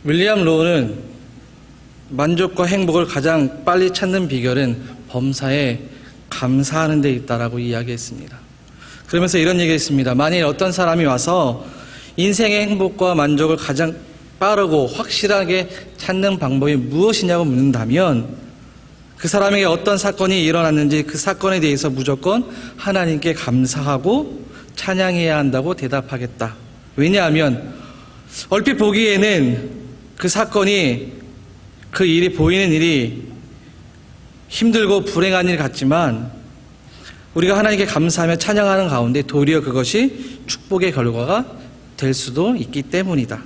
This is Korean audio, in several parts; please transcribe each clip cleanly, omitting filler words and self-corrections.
윌리엄 로우는 만족과 행복을 가장 빨리 찾는 비결은 범사에 감사하는 데 있다라고 이야기했습니다. 그러면서 이런 얘기했습니다. 만일 어떤 사람이 와서 인생의 행복과 만족을 가장 빠르고 확실하게 찾는 방법이 무엇이냐고 묻는다면 그 사람에게 어떤 사건이 일어났는지 그 사건에 대해서 무조건 하나님께 감사하고 찬양해야 한다고 대답하겠다. 왜냐하면 얼핏 보기에는 그 사건이, 그 일이, 보이는 일이 힘들고 불행한 일 같지만 우리가 하나님께 감사하며 찬양하는 가운데 도리어 그것이 축복의 결과가 될 수도 있기 때문이다.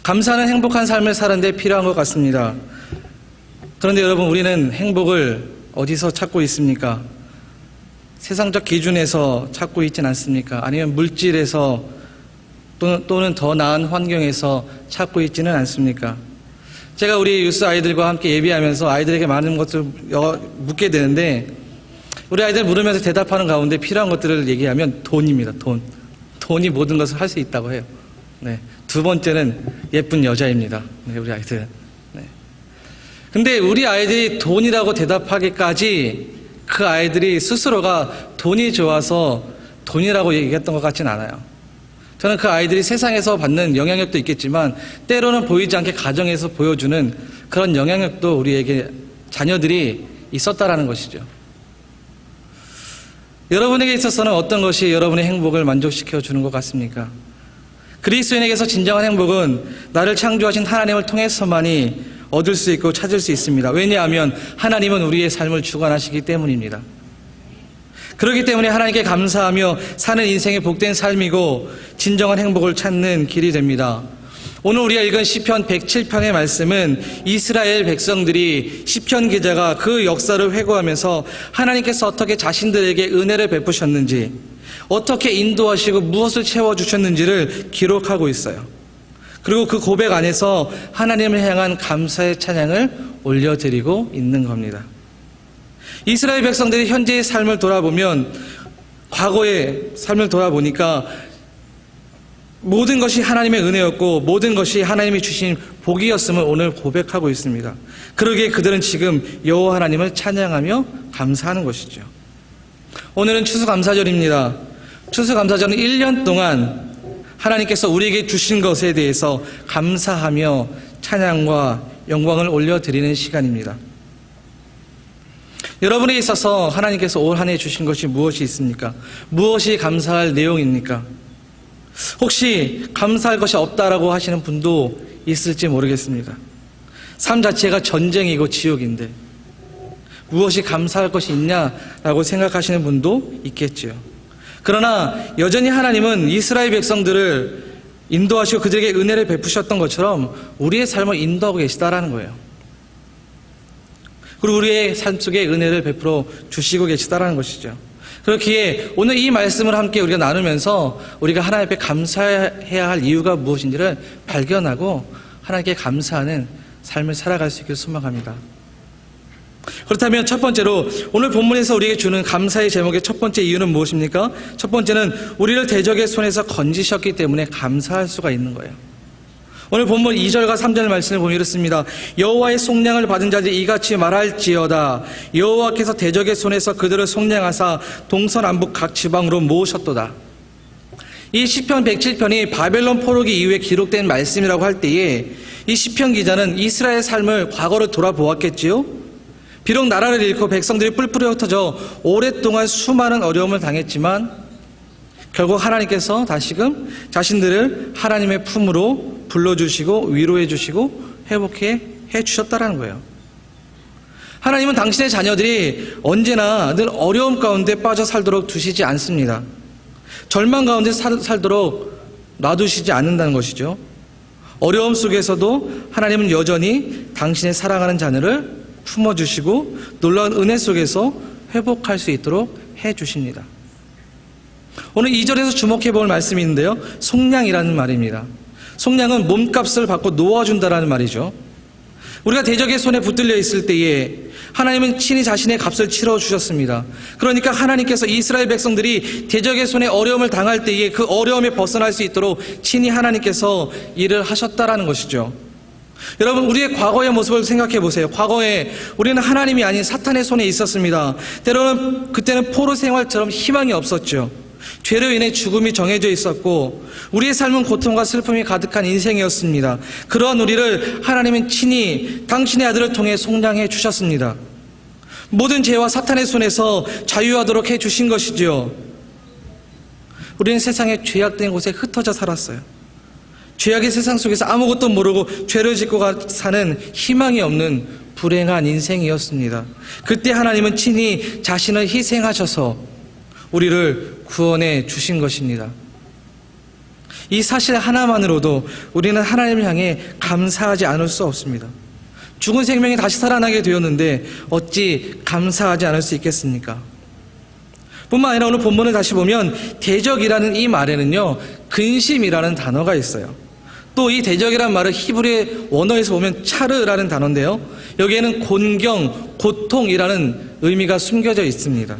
감사는 행복한 삶을 사는 데 필요한 것 같습니다. 그런데 여러분, 우리는 행복을 어디서 찾고 있습니까? 세상적 기준에서 찾고 있진 않습니까? 아니면 물질에서 또는 더 나은 환경에서 찾고 있지는 않습니까? 제가 우리 유스 아이들과 함께 예비하면서 아이들에게 많은 것을 묻게 되는데 우리 아이들 물으면서 대답하는 가운데 필요한 것들을 얘기하면 돈입니다. 돈이 모든 것을 할 수 있다고 해요. 네. 두 번째는 예쁜 여자입니다. 네, 우리 아이들은. 네. 근데 우리 아이들이 돈이라고 대답하기까지 그 아이들이 스스로가 돈이 좋아서 돈이라고 얘기했던 것 같진 않아요. 저는 그 아이들이 세상에서 받는 영향력도 있겠지만 때로는 보이지 않게 가정에서 보여주는 그런 영향력도 우리에게 자녀들이 있었다라는 것이죠. 여러분에게 있어서는 어떤 것이 여러분의 행복을 만족시켜 주는 것 같습니까? 그리스도인에게서 진정한 행복은 나를 창조하신 하나님을 통해서만이 얻을 수 있고 찾을 수 있습니다. 왜냐하면 하나님은 우리의 삶을 주관하시기 때문입니다. 그렇기 때문에 하나님께 감사하며 사는 인생의 복된 삶이고 진정한 행복을 찾는 길이 됩니다. 오늘 우리가 읽은 시편 107편의 말씀은 이스라엘 백성들이 시편 기자가 그 역사를 회고하면서 하나님께서 어떻게 자신들에게 은혜를 베푸셨는지, 어떻게 인도하시고 무엇을 채워주셨는지를 기록하고 있어요. 그리고 그 고백 안에서 하나님을 향한 감사의 찬양을 올려드리고 있는 겁니다. 이스라엘 백성들이 현재의 삶을 돌아보면, 과거의 삶을 돌아보니까 모든 것이 하나님의 은혜였고 모든 것이 하나님이 주신 복이었음을 오늘 고백하고 있습니다. 그러기에 그들은 지금 여호와 하나님을 찬양하며 감사하는 것이죠. 오늘은 추수감사절입니다. 추수감사절은 1년 동안 하나님께서 우리에게 주신 것에 대해서 감사하며 찬양과 영광을 올려드리는 시간입니다. 여러분에 있어서 하나님께서 올 한 해 주신 것이 무엇이 있습니까? 무엇이 감사할 내용입니까? 혹시 감사할 것이 없다라고 하시는 분도 있을지 모르겠습니다. 삶 자체가 전쟁이고 지옥인데 무엇이 감사할 것이 있냐라고 생각하시는 분도 있겠지요. 그러나 여전히 하나님은 이스라엘 백성들을 인도하시고 그들에게 은혜를 베푸셨던 것처럼 우리의 삶을 인도하고 계시다라는 거예요. 그리고 우리의 삶 속에 은혜를 베풀어 주시고 계시다라는 것이죠. 그렇기에 오늘 이 말씀을 함께 우리가 나누면서 우리가 하나님 앞에 감사해야 할 이유가 무엇인지를 발견하고 하나님께 감사하는 삶을 살아갈 수 있기를 소망합니다. 그렇다면 첫 번째로 오늘 본문에서 우리에게 주는 감사의 제목의 첫 번째 이유는 무엇입니까? 첫 번째는 우리를 대적의 손에서 건지셨기 때문에 감사할 수가 있는 거예요. 오늘 본문 2절과 3절 말씀을 보면 이렇습니다. 여호와의 속량을 받은 자들이 이같이 말할지어다. 여호와께서 대적의 손에서 그들을 속량하사 동서남북 각 지방으로 모으셨도다. 이 시편 107편이 바벨론 포로기 이후에 기록된 말씀이라고 할 때에 이 시편 기자는 이스라엘 삶을 과거로 돌아보았겠지요. 비록 나라를 잃고 백성들이 뿔뿔이 흩어져 오랫동안 수많은 어려움을 당했지만 결국 하나님께서 다시금 자신들을 하나님의 품으로 불러주시고 위로해 주시고 회복해 주셨다라는 거예요. 하나님은 당신의 자녀들이 언제나 늘 어려움 가운데 빠져 살도록 두시지 않습니다. 절망 가운데 살도록 놔두시지 않는다는 것이죠. 어려움 속에서도 하나님은 여전히 당신의 사랑하는 자녀를 품어주시고 놀라운 은혜 속에서 회복할 수 있도록 해주십니다. 오늘 2절에서 주목해 볼 말씀이 있는데요. 속량이라는 말입니다. 속량은 몸값을 받고 놓아준다라는 말이죠. 우리가 대적의 손에 붙들려 있을 때에 하나님은 친히 자신의 값을 치러주셨습니다. 그러니까 하나님께서 이스라엘 백성들이 대적의 손에 어려움을 당할 때에 그 어려움에 벗어날 수 있도록 친히 하나님께서 일을 하셨다라는 것이죠. 여러분, 우리의 과거의 모습을 생각해 보세요. 과거에 우리는 하나님이 아닌 사탄의 손에 있었습니다. 때로는 그때는 포로 생활처럼 희망이 없었죠. 죄로 인해 죽음이 정해져 있었고 우리의 삶은 고통과 슬픔이 가득한 인생이었습니다. 그러한 우리를 하나님은 친히 당신의 아들을 통해 속량해 주셨습니다. 모든 죄와 사탄의 손에서 자유하도록 해주신 것이지요. 우리는 세상의 죄악된 곳에 흩어져 살았어요. 죄악의 세상 속에서 아무것도 모르고 죄를 짓고 사는 희망이 없는 불행한 인생이었습니다. 그때 하나님은 친히 자신을 희생하셔서 우리를 구원해 주신 것입니다. 이 사실 하나만으로도 우리는 하나님을 향해 감사하지 않을 수 없습니다. 죽은 생명이 다시 살아나게 되었는데 어찌 감사하지 않을 수 있겠습니까? 뿐만 아니라 오늘 본문을 다시 보면 대적이라는 이 말에는요, 근심이라는 단어가 있어요. 또 이 대적이라는 말을 히브리의 원어에서 보면 차르라는 단어인데요, 여기에는 곤경, 고통이라는 의미가 숨겨져 있습니다.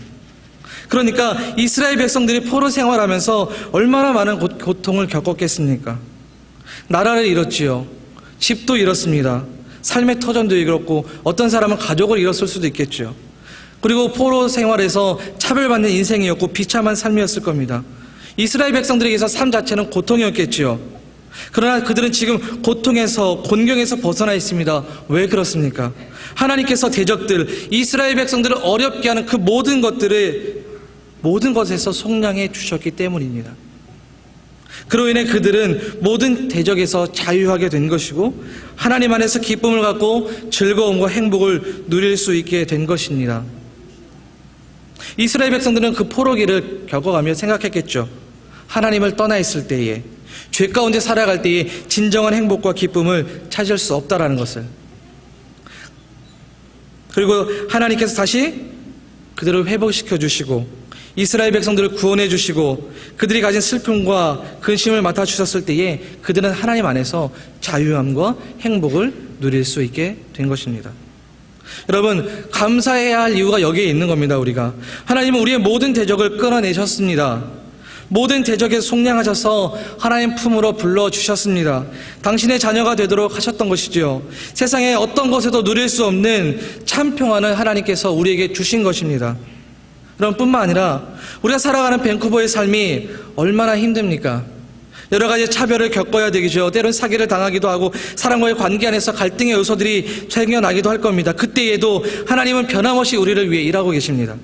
그러니까 이스라엘 백성들이 포로 생활하면서 얼마나 많은 고통을 겪었겠습니까? 나라를 잃었지요. 집도 잃었습니다. 삶의 터전도 잃었고 어떤 사람은 가족을 잃었을 수도 있겠죠. 그리고 포로 생활에서 차별받는 인생이었고 비참한 삶이었을 겁니다. 이스라엘 백성들에게서 삶 자체는 고통이었겠지요. 그러나 그들은 지금 고통에서, 곤경에서 벗어나 있습니다. 왜 그렇습니까? 하나님께서 대적들, 이스라엘 백성들을 어렵게 하는 그 모든 것에서 속량해 주셨기 때문입니다. 그로 인해 그들은 모든 대적에서 자유하게 된 것이고 하나님 안에서 기쁨을 갖고 즐거움과 행복을 누릴 수 있게 된 것입니다. 이스라엘 백성들은 그 포로기를 겪어가며 생각했겠죠. 하나님을 떠나 있을 때에, 죄 가운데 살아갈 때에 진정한 행복과 기쁨을 찾을 수 없다라는 것을. 그리고 하나님께서 다시 그들을 회복시켜 주시고 이스라엘 백성들을 구원해 주시고 그들이 가진 슬픔과 근심을 맡아주셨을 때에 그들은 하나님 안에서 자유함과 행복을 누릴 수 있게 된 것입니다. 여러분, 감사해야 할 이유가 여기에 있는 겁니다. 우리가 하나님은 우리의 모든 대적을 끊어내셨습니다. 모든 대적에서 속량하셔서 하나님 품으로 불러주셨습니다. 당신의 자녀가 되도록 하셨던 것이지요. 세상에 어떤 것에도 누릴 수 없는 참 평안을 하나님께서 우리에게 주신 것입니다. 그럼 뿐만 아니라 우리가 살아가는 밴쿠버의 삶이 얼마나 힘듭니까? 여러 가지 차별을 겪어야 되겠죠. 때로는 사기를 당하기도 하고 사람과의 관계 안에서 갈등의 요소들이 생겨나기도 할 겁니다. 그때에도 하나님은 변함없이 우리를 위해 일하고 계십니다.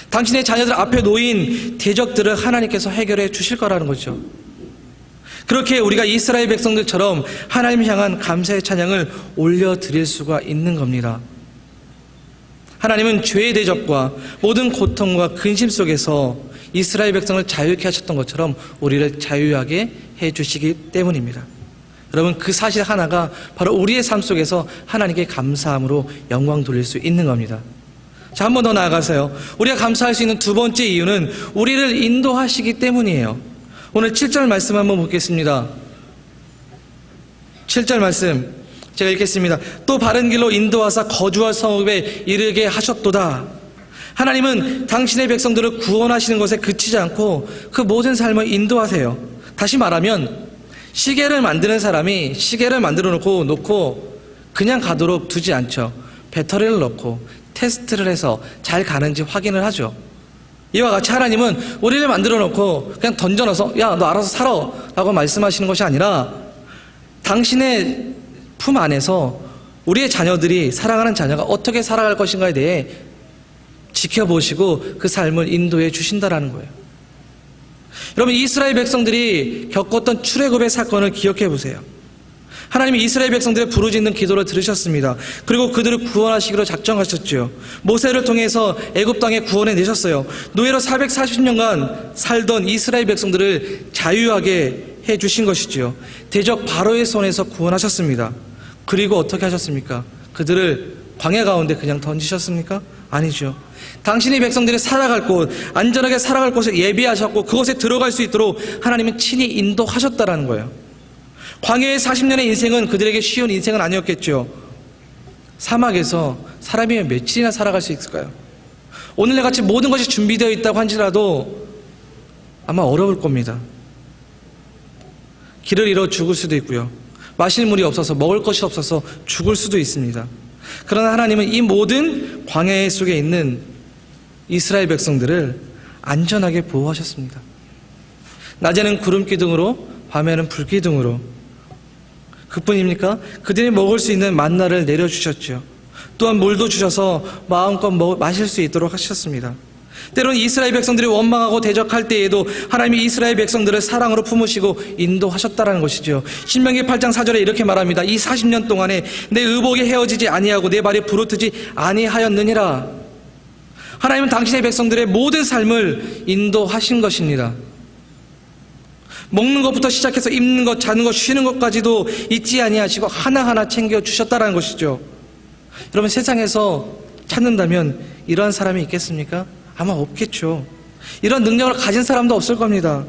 당신의 자녀들 앞에 놓인 대적들을 하나님께서 해결해 주실 거라는 거죠. 그렇게 우리가 이스라엘 백성들처럼 하나님 향한 감사의 찬양을 올려드릴 수가 있는 겁니다. 하나님은 죄의 대적과 모든 고통과 근심 속에서 이스라엘 백성을 자유케 하셨던 것처럼 우리를 자유하게 해주시기 때문입니다. 여러분, 그 사실 하나가 바로 우리의 삶 속에서 하나님께 감사함으로 영광 돌릴 수 있는 겁니다. 자, 한 번 더 나아가서요, 우리가 감사할 수 있는 두 번째 이유는 우리를 인도하시기 때문이에요. 오늘 7절 말씀 한번 보겠습니다. 7절 말씀 제가 읽겠습니다. 또 바른 길로 인도하사 거주할 성읍에 이르게 하셨도다. 하나님은 당신의 백성들을 구원하시는 것에 그치지 않고 그 모든 삶을 인도하세요. 다시 말하면 시계를 만드는 사람이 시계를 만들어 놓고 그냥 가도록 두지 않죠. 배터리를 넣고 테스트를 해서 잘 가는지 확인을 하죠. 이와 같이 하나님은 우리를 만들어 놓고 그냥 던져넣어서 야, 너 알아서 살아 라고 말씀하시는 것이 아니라 당신의 품 안에서 우리의 자녀들이, 사랑하는 자녀가 어떻게 살아갈 것인가에 대해 지켜보시고 그 삶을 인도해 주신다라는 거예요. 여러분, 이스라엘 백성들이 겪었던 출애굽의 사건을 기억해 보세요. 하나님이 이스라엘 백성들의 부르짖는 기도를 들으셨습니다. 그리고 그들을 구원하시기로 작정하셨죠. 모세를 통해서 애굽 땅에 구원해 내셨어요. 노예로 440년간 살던 이스라엘 백성들을 자유하게 해 주신 것이지요. 대적 바로의 손에서 구원하셨습니다. 그리고 어떻게 하셨습니까? 그들을 광야 가운데 그냥 던지셨습니까? 아니죠. 당신의 백성들이 살아갈 곳, 안전하게 살아갈 곳을 예비하셨고 그곳에 들어갈 수 있도록 하나님은 친히 인도하셨다라는 거예요. 광야의 40년의 인생은 그들에게 쉬운 인생은 아니었겠죠. 사막에서 사람이 며칠이나 살아갈 수 있을까요? 오늘날 같이 모든 것이 준비되어 있다고 한지라도 아마 어려울 겁니다. 길을 잃어 죽을 수도 있고요. 마실 물이 없어서, 먹을 것이 없어서 죽을 수도 있습니다. 그러나 하나님은 이 모든 광야 속에 있는 이스라엘 백성들을 안전하게 보호하셨습니다. 낮에는 구름 기둥으로, 밤에는 불 기둥으로. 그뿐입니까? 그들이 먹을 수 있는 만나를 내려주셨죠. 또한 물도 주셔서 마음껏 마실 수 있도록 하셨습니다. 때로는 이스라엘 백성들이 원망하고 대적할 때에도 하나님이 이스라엘 백성들을 사랑으로 품으시고 인도하셨다는 것이죠. 신명기 8장 4절에 이렇게 말합니다. 이 40년 동안에 내 의복이 헤어지지 아니하고 내 발이 부르트지 아니하였느니라. 하나님은 당신의 백성들의 모든 삶을 인도하신 것입니다. 먹는 것부터 시작해서 입는 것, 자는 것, 쉬는 것까지도 잊지 아니하시고 하나하나 챙겨주셨다는 것이죠. 여러분, 세상에서 찾는다면 이러한 사람이 있겠습니까? 아마 없겠죠. 이런 능력을 가진 사람도 없을 겁니다.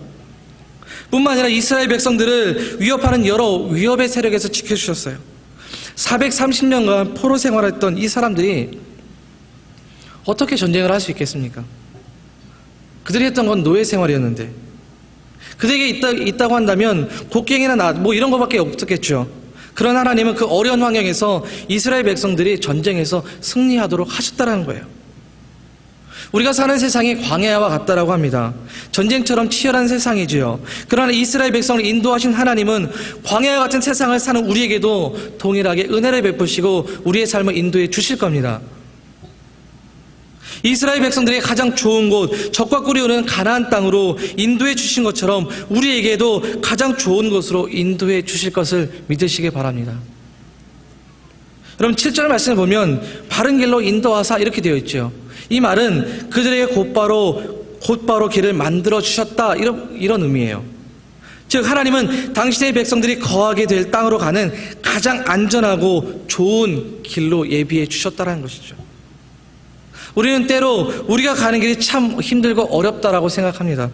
뿐만 아니라 이스라엘 백성들을 위협하는 여러 위협의 세력에서 지켜주셨어요. 430년간 포로 생활했던 이 사람들이 어떻게 전쟁을 할 수 있겠습니까? 그들이 했던 건 노예 생활이었는데, 그들에게 있다고 한다면 곡괭이나 낫, 이런 것밖에 없었겠죠. 그러나 하나님은 그 어려운 환경에서 이스라엘 백성들이 전쟁에서 승리하도록 하셨다는 거예요. 우리가 사는 세상이 광야와 같다라고 합니다. 전쟁처럼 치열한 세상이지요. 그러나 이스라엘 백성을 인도하신 하나님은 광야와 같은 세상을 사는 우리에게도 동일하게 은혜를 베푸시고 우리의 삶을 인도해 주실 겁니다. 이스라엘 백성들이 가장 좋은 곳, 적과 꿀이 흐르는 가나안 땅으로 인도해 주신 것처럼 우리에게도 가장 좋은 곳으로 인도해 주실 것을 믿으시기 바랍니다. 여러분, 7절 말씀을 보면 바른 길로 인도하사 이렇게 되어 있죠. 이 말은 그들에게 곧바로 길을 만들어 주셨다, 이런 의미예요. 즉, 하나님은 당신의 백성들이 거하게 될 땅으로 가는 가장 안전하고 좋은 길로 예비해 주셨다는 것이죠. 우리는 때로 우리가 가는 길이 참 힘들고 어렵다라고 생각합니다.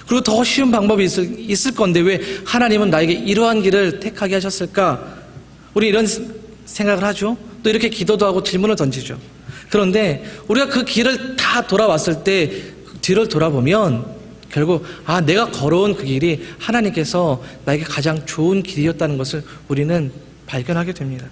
그리고 더 쉬운 방법이 있을 건데 왜 하나님은 나에게 이러한 길을 택하게 하셨을까? 우리 이런 생각을 하죠. 또 이렇게 기도도 하고 질문을 던지죠. 그런데 우리가 그 길을 다 돌아왔을 때 뒤를 돌아보면 결국 내가 걸어온 그 길이 하나님께서 나에게 가장 좋은 길이었다는 것을 우리는 발견하게 됩니다.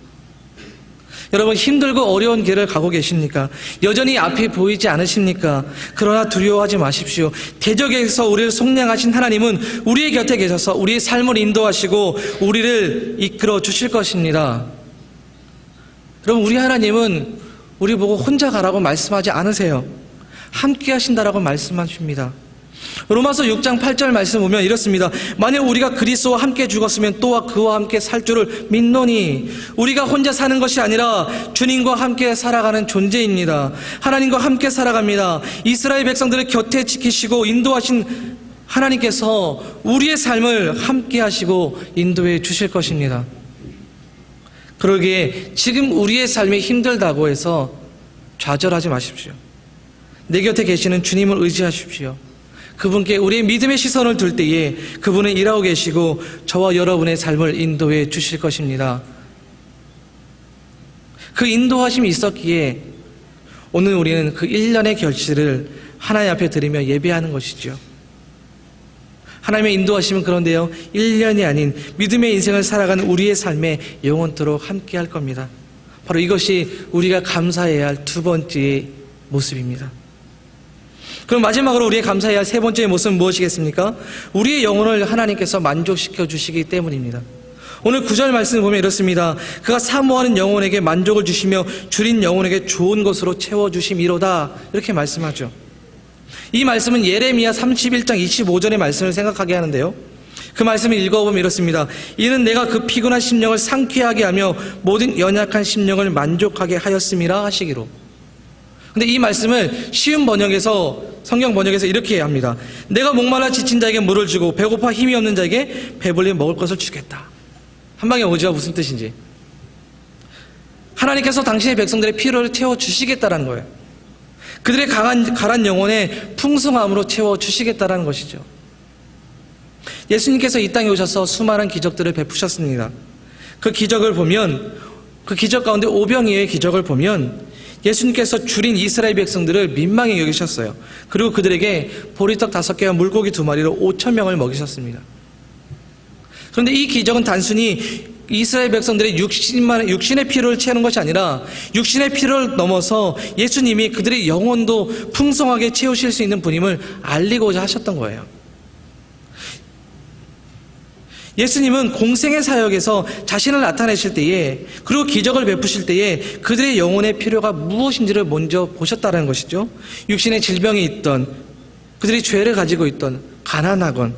여러분, 힘들고 어려운 길을 가고 계십니까? 여전히 앞이 보이지 않으십니까? 그러나 두려워하지 마십시오. 대적에서 우리를 속량하신 하나님은 우리의 곁에 계셔서 우리의 삶을 인도하시고 우리를 이끌어 주실 것입니다. 여러분, 우리 하나님은 우리 보고 혼자 가라고 말씀하지 않으세요. 함께 하신다라고 말씀하십니다. 로마서 6장 8절 말씀 보면 이렇습니다. 만약 우리가 그리스도와 함께 죽었으면 또한 그와 함께 살 줄을 믿노니. 우리가 혼자 사는 것이 아니라 주님과 함께 살아가는 존재입니다. 하나님과 함께 살아갑니다. 이스라엘 백성들을 곁에 지키시고 인도하신 하나님께서 우리의 삶을 함께 하시고 인도해 주실 것입니다. 그러기에 지금 우리의 삶이 힘들다고 해서 좌절하지 마십시오. 내 곁에 계시는 주님을 의지하십시오. 그분께 우리의 믿음의 시선을 둘 때에 그분은 일하고 계시고 저와 여러분의 삶을 인도해 주실 것입니다. 그 인도하심이 있었기에 오늘 우리는 그 1년의 결실을 하나님 앞에 드리며 예배하는 것이죠. 하나님의 인도하심은 그런데요, 1년이 아닌 믿음의 인생을 살아가는 우리의 삶에 영원토록 함께 할 겁니다. 바로 이것이 우리가 감사해야 할 두 번째의 모습입니다. 그럼 마지막으로 우리의 감사해야 할 세 번째의 모습은 무엇이겠습니까? 우리의 영혼을 하나님께서 만족시켜 주시기 때문입니다. 오늘 9절 말씀을 보면 이렇습니다. 그가 사모하는 영혼에게 만족을 주시며 줄인 영혼에게 좋은 것으로 채워주심이로다, 이렇게 말씀하죠. 이 말씀은 예레미야 31장 25절의 말씀을 생각하게 하는데요, 그 말씀을 읽어보면 이렇습니다. 이는 내가 그 피곤한 심령을 상쾌하게 하며 모든 연약한 심령을 만족하게 하였음이라 하시기로. 근데 이 말씀을 쉬운 번역에서, 성경 번역에서 이렇게 합니다. 내가 목말라 지친 자에게 물을 주고 배고파 힘이 없는 자에게 배불리 먹을 것을 주겠다. 한 방에 오지가 무슨 뜻인지. 하나님께서 당신의 백성들의 필요를 채워주시겠다는 거예요. 그들의 가란 영혼에 풍성함으로 채워주시겠다는 것이죠. 예수님께서 이 땅에 오셔서 수많은 기적들을 베푸셨습니다. 그 기적을 보면, 그 기적 가운데 오병이어의 기적을 보면 예수님께서 줄인 이스라엘 백성들을 민망히 여기셨어요. 그리고 그들에게 보리떡 5개와 물고기 2마리로 5,000명을 먹이셨습니다. 그런데 이 기적은 단순히 이스라엘 백성들의 육신의 필요를 채우는 것이 아니라 육신의 필요를 넘어서 예수님이 그들의 영혼도 풍성하게 채우실 수 있는 분임을 알리고자 하셨던 거예요. 예수님은 공생의 사역에서 자신을 나타내실 때에, 그리고 기적을 베푸실 때에 그들의 영혼의 필요가 무엇인지를 먼저 보셨다는 것이죠. 육신의 질병이 있던, 그들이 죄를 가지고 있던, 가난하건,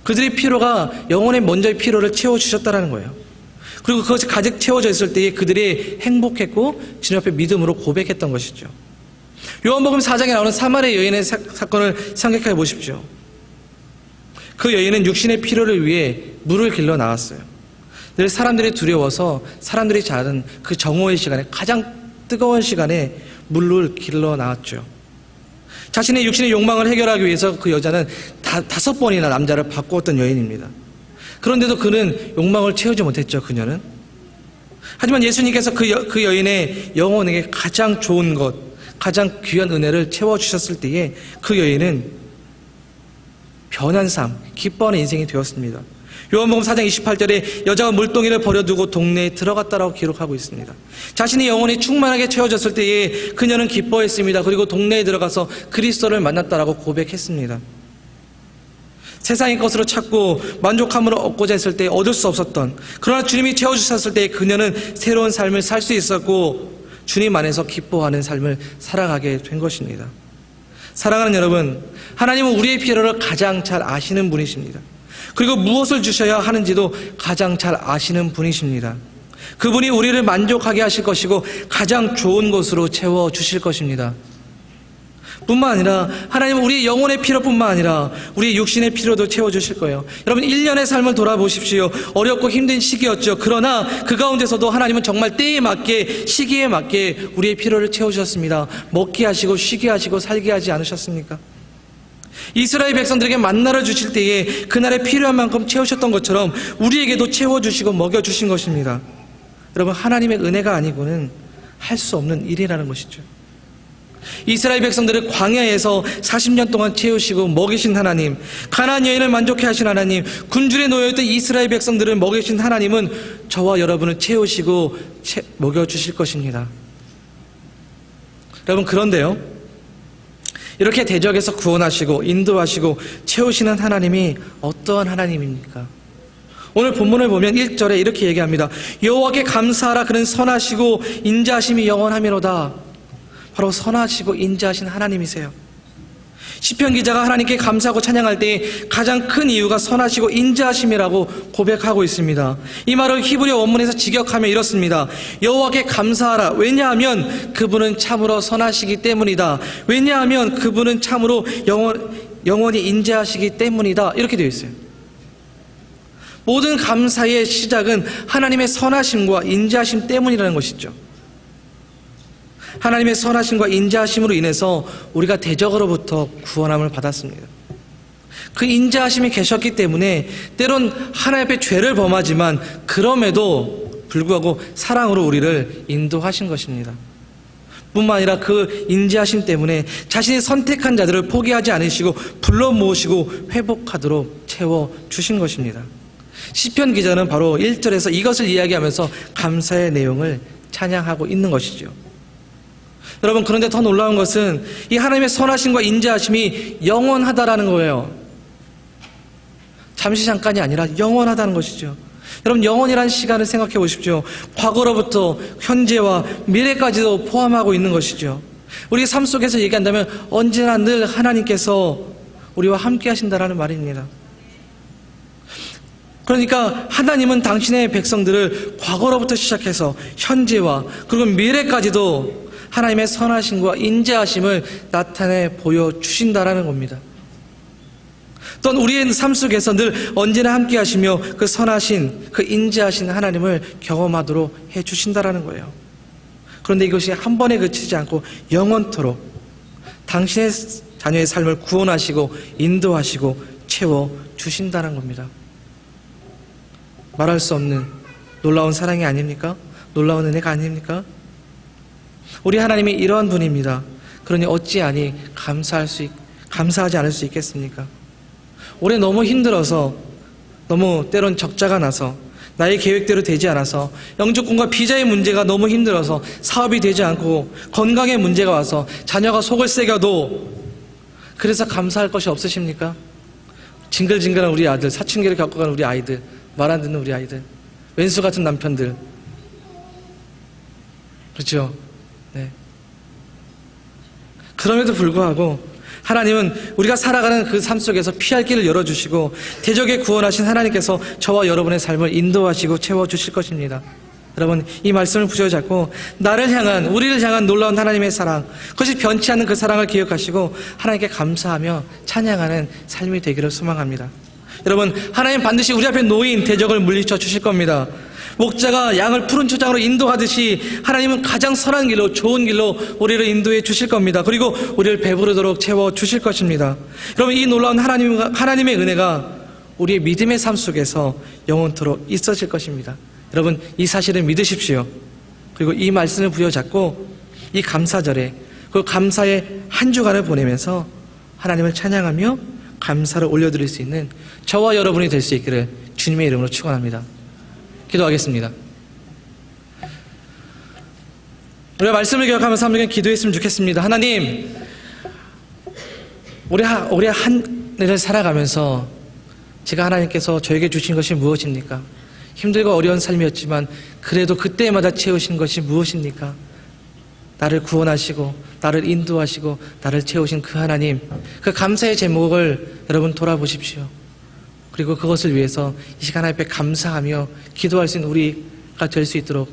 그들의 필요가 영혼의 먼저의 필요를 채워주셨다는 거예요. 그리고 그것이 가득 채워져 있을 때에 그들이 행복했고 주님 앞에 믿음으로 고백했던 것이죠. 요한복음 4장에 나오는 사마리아 여인의 사건을 생각해 보십시오. 그 여인은 육신의 필요를 위해 물을 길러 나왔어요. 늘 사람들이 두려워서 사람들이 자는 그 정오의 시간에, 가장 뜨거운 시간에 물을 길러 나왔죠. 자신의 육신의 욕망을 해결하기 위해서 그 여자는 5번이나 남자를 바꾸었던 여인입니다. 그런데도 그는 욕망을 채우지 못했죠, 그녀는. 하지만 예수님께서 그 여인의 영혼에게 가장 좋은 것, 가장 귀한 은혜를 채워주셨을 때에 그 여인은 변한 삶, 기뻐하는 인생이 되었습니다. 요한복음 4장 28절에 여자가 물동이를 버려두고 동네에 들어갔다라고 기록하고 있습니다. 자신의 영혼이 충만하게 채워졌을 때에 그녀는 기뻐했습니다. 그리고 동네에 들어가서 그리스도를 만났다라고 고백했습니다. 세상의 것으로 찾고 만족함을 얻고자 했을 때 얻을 수 없었던, 그러나 주님이 채워주셨을 때 그녀는 새로운 삶을 살 수 있었고 주님 안에서 기뻐하는 삶을 살아가게 된 것입니다. 사랑하는 여러분, 하나님은 우리의 필요를 가장 잘 아시는 분이십니다. 그리고 무엇을 주셔야 하는지도 가장 잘 아시는 분이십니다. 그분이 우리를 만족하게 하실 것이고 가장 좋은 것으로 채워주실 것입니다. 뿐만 아니라 하나님은 우리의 영혼의 필요뿐만 아니라 우리의 육신의 필요도 채워주실 거예요. 여러분, 1년의 삶을 돌아보십시오. 어렵고 힘든 시기였죠. 그러나 그 가운데서도 하나님은 정말 때에 맞게, 시기에 맞게 우리의 필요를 채워주셨습니다. 먹게 하시고 쉬게 하시고 살게 하지 않으셨습니까? 이스라엘 백성들에게 만나를 주실 때에 그날에 필요한 만큼 채우셨던 것처럼 우리에게도 채워주시고 먹여주신 것입니다. 여러분, 하나님의 은혜가 아니고는 할 수 없는 일이라는 것이죠. 이스라엘 백성들을 광야에서 40년 동안 채우시고 먹이신 하나님, 가나안 여인을 만족해 하신 하나님, 군중에 놓여있던 이스라엘 백성들을 먹이신 하나님은 저와 여러분을 채우시고 먹여주실 것입니다. 여러분, 그런데요, 이렇게 대적에서 구원하시고 인도하시고 채우시는 하나님이 어떠한 하나님입니까? 오늘 본문을 보면 1절에 이렇게 얘기합니다. 여호와께 감사하라, 그는 선하시고 인자하심이 영원하미로다. 바로 선하시고 인자하신 하나님이세요. 시편 기자가 하나님께 감사하고 찬양할 때 가장 큰 이유가 선하시고 인자하심이라고 고백하고 있습니다. 이 말을 히브리 원문에서 직역하면 이렇습니다. 여호와께 감사하라. 왜냐하면 그분은 참으로 선하시기 때문이다. 왜냐하면 그분은 참으로 영원히 인자하시기 때문이다. 이렇게 되어 있어요. 모든 감사의 시작은 하나님의 선하심과 인자하심 때문이라는 것이죠. 하나님의 선하심과 인자하심으로 인해서 우리가 대적으로부터 구원함을 받았습니다. 그 인자하심이 계셨기 때문에 때론 하나님 앞에 죄를 범하지만 그럼에도 불구하고 사랑으로 우리를 인도하신 것입니다. 뿐만 아니라 그 인자하심 때문에 자신이 선택한 자들을 포기하지 않으시고 불러 모으시고 회복하도록 채워주신 것입니다. 시편 기자는 바로 1절에서 이것을 이야기하면서 감사의 내용을 찬양하고 있는 것이죠. 여러분, 그런데 더 놀라운 것은 이 하나님의 선하심과 인자하심이 영원하다라는 거예요. 잠시 잠깐이 아니라 영원하다는 것이죠. 여러분, 영원이라는 시간을 생각해 보십시오. 과거로부터 현재와 미래까지도 포함하고 있는 것이죠. 우리 삶 속에서 얘기한다면 언제나 늘 하나님께서 우리와 함께 하신다라는 말입니다. 그러니까 하나님은 당신의 백성들을 과거로부터 시작해서 현재와 그리고 미래까지도 하나님의 선하심과 인자하심을 나타내 보여주신다라는 겁니다. 또한 우리의 삶 속에서 늘 언제나 함께 하시며 그 선하신, 그 인자하신 하나님을 경험하도록 해주신다라는 거예요. 그런데 이것이 한 번에 그치지 않고 영원토록 당신의 자녀의 삶을 구원하시고 인도하시고 채워주신다는 겁니다. 말할 수 없는 놀라운 사랑이 아닙니까? 놀라운 은혜가 아닙니까? 우리 하나님이 이러한 분입니다. 그러니 어찌하니 감사하지 않을 수 있겠습니까? 올해 너무 힘들어서 너무 때론 적자가 나서 나의 계획대로 되지 않아서 영주권과 비자의 문제가 너무 힘들어서 사업이 되지 않고 건강에 문제가 와서 자녀가 속을 새겨도 그래서 감사할 것이 없으십니까? 징글징글한 우리 아들, 사춘기를 겪어가는 우리 아이들, 말 안 듣는 우리 아이들, 왼수 같은 남편들, 그렇죠? 네. 그럼에도 불구하고 하나님은 우리가 살아가는 그 삶 속에서 피할 길을 열어주시고 대적에 구원하신 하나님께서 저와 여러분의 삶을 인도하시고 채워주실 것입니다. 여러분, 이 말씀을 부여잡고 나를 향한, 우리를 향한 놀라운 하나님의 사랑, 그것이 변치 않는 그 사랑을 기억하시고 하나님께 감사하며 찬양하는 삶이 되기를 소망합니다. 여러분, 하나님 반드시 우리 앞에 놓인 대적을 물리쳐 주실 겁니다. 목자가 양을 푸른 초장으로 인도하듯이 하나님은 가장 선한 길로, 좋은 길로 우리를 인도해 주실 겁니다. 그리고 우리를 배부르도록 채워 주실 것입니다. 여러분, 이 놀라운 하나님의 은혜가 우리의 믿음의 삶 속에서 영원토록 있어질 것입니다. 여러분, 이 사실을 믿으십시오. 그리고 이 말씀을 부여잡고 이 감사절에, 그 감사의 한 주간을 보내면서 하나님을 찬양하며 감사를 올려드릴 수 있는 저와 여러분이 될 수 있기를 주님의 이름으로 축원합니다. 기도하겠습니다. 우리가 말씀을 기억하면서 한 번 기도했으면 좋겠습니다. 하나님, 우리 한 해를 살아가면서 제가 하나님께서 저에게 주신 것이 무엇입니까? 힘들고 어려운 삶이었지만 그래도 그때마다 채우신 것이 무엇입니까? 나를 구원하시고 나를 인도하시고 나를 채우신 그 하나님, 그 감사의 제목을 여러분 돌아보십시오. 그리고 그것을 위해서 이 시간 앞에 감사하며 기도할 수 있는 우리가 될 수 있도록,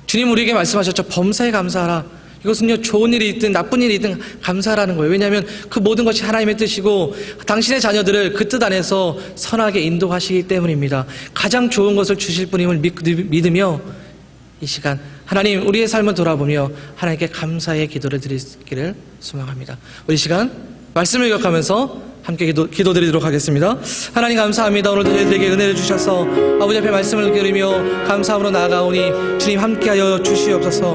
주님 우리에게 말씀하셨죠. 범사에 감사하라. 이것은요, 좋은 일이 있든 나쁜 일이 있든 감사하라는 거예요. 왜냐하면 그 모든 것이 하나님의 뜻이고 당신의 자녀들을 그 뜻 안에서 선하게 인도하시기 때문입니다. 가장 좋은 것을 주실 분임을 믿으며 이 시간 하나님, 우리의 삶을 돌아보며 하나님께 감사의 기도를 드리기를 소망합니다. 우리 시간 말씀을 기억하면서 함께 기도드리도록 하겠습니다. 하나님 감사합니다. 오늘도 저희들에게 은혜를 주셔서 아버지 앞에 말씀을 들으며 감사함으로 나아가오니 주님 함께하여 주시옵소서.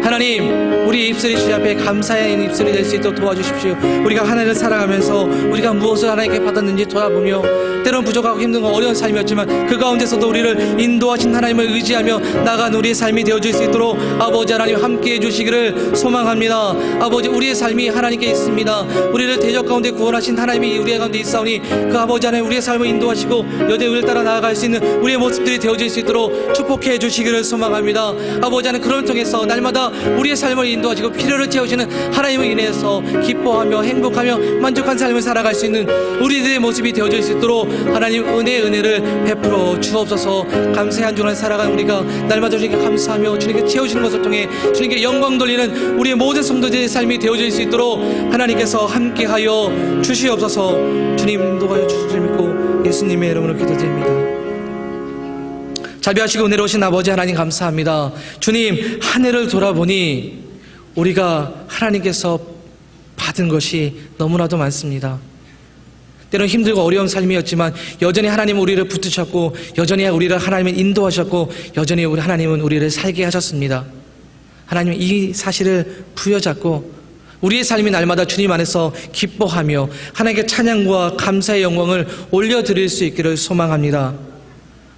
하나님, 우리 입술이 주님 앞에 감사의 입술이 될 수 있도록 도와주십시오. 우리가 하나님을 살아가면서 우리가 무엇을 하나님께 받았는지 돌아보며 때로는 부족하고 힘든 어려운 삶이었지만 그 가운데서도 우리를 인도하신 하나님을 의지하며 나간 우리의 삶이 되어줄 수 있도록 아버지 하나님 함께해 주시기를 소망합니다. 아버지, 우리의 삶이 하나님께 있습니다. 우리를 대적 가운데 구원하신 하나님이 우리의 가운데 있사오니 그 아버지 하나님 우리의 삶을 인도하시고 여대 우리를 따라 나아갈 수 있는 우리의 모습들이 되어질 수 있도록 축복해 주시기를 소망합니다. 아버지 하나님, 그런 통해서 날마다 우리의 삶을 인도하시고 필요를 채우시는 하나님을 인해서 기뻐하며 행복하며 만족한 삶을 살아갈 수 있는 우리들의 모습이 되어질 수 있도록 하나님 은혜를 베풀어 주옵소서. 감사의 한 주간 살아가는 우리가 날마다 주님께 감사하며 주님께 채우시는 것을 통해 주님께 영광 돌리는 우리의 모든 성도들의 삶이 되어질 수 있도록 하나님께서 함께하여 주시옵소서. 주님 인도하여 주실 줄 믿고 예수님의 이름으로 기도드립니다. 자비하시고 은혜로우신 아버지 하나님 감사합니다. 주님, 한 해를 돌아보니 우리가 하나님께서 받은 것이 너무나도 많습니다. 때로는 힘들고 어려운 삶이었지만 여전히 하나님은 우리를 붙드셨고 여전히 우리를 하나님은 인도하셨고 여전히 하나님은 우리를 살게 하셨습니다. 하나님, 이 사실을 부여잡고 우리의 삶이 날마다 주님 안에서 기뻐하며 하나님께 찬양과 감사의 영광을 올려드릴 수 있기를 소망합니다.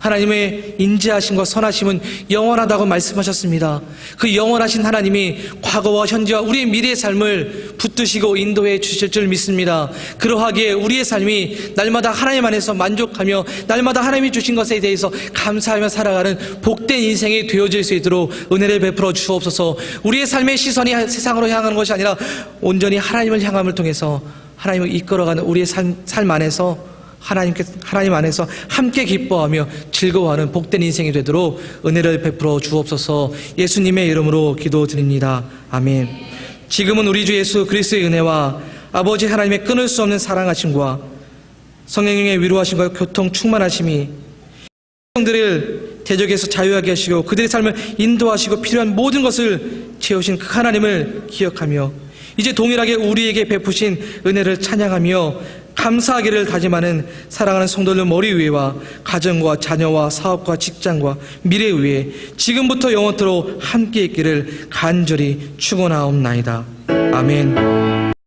하나님의 인자하심과 선하심은 영원하다고 말씀하셨습니다. 그 영원하신 하나님이 과거와 현재와 우리의 미래의 삶을 붙드시고 인도해 주실 줄 믿습니다. 그러하기에 우리의 삶이 날마다 하나님 안에서 만족하며 날마다 하나님이 주신 것에 대해서 감사하며 살아가는 복된 인생이 되어질 수 있도록 은혜를 베풀어 주옵소서. 우리의 삶의 시선이 세상으로 향하는 것이 아니라 온전히 하나님을 향함을 통해서 하나님을 이끌어가는 우리의 삶 안에서 하나님 안에서 함께 기뻐하며 즐거워하는 복된 인생이 되도록 은혜를 베풀어 주옵소서. 예수님의 이름으로 기도드립니다. 아멘. 지금은 우리 주 예수 그리스도의 은혜와 아버지 하나님의 끊을 수 없는 사랑하심과 성령의 위로하심과 교통 충만하심이 백성들을 대적에서 자유하게 하시고 그들의 삶을 인도하시고 필요한 모든 것을 채우신 그 하나님을 기억하며 이제 동일하게 우리에게 베푸신 은혜를 찬양하며 감사하기를 다짐하는 사랑하는 성도들 머리 위에와 가정과 자녀와 사업과 직장과 미래 위에 지금부터 영원토록 함께 있기를 간절히 축원하옵나이다. 아멘.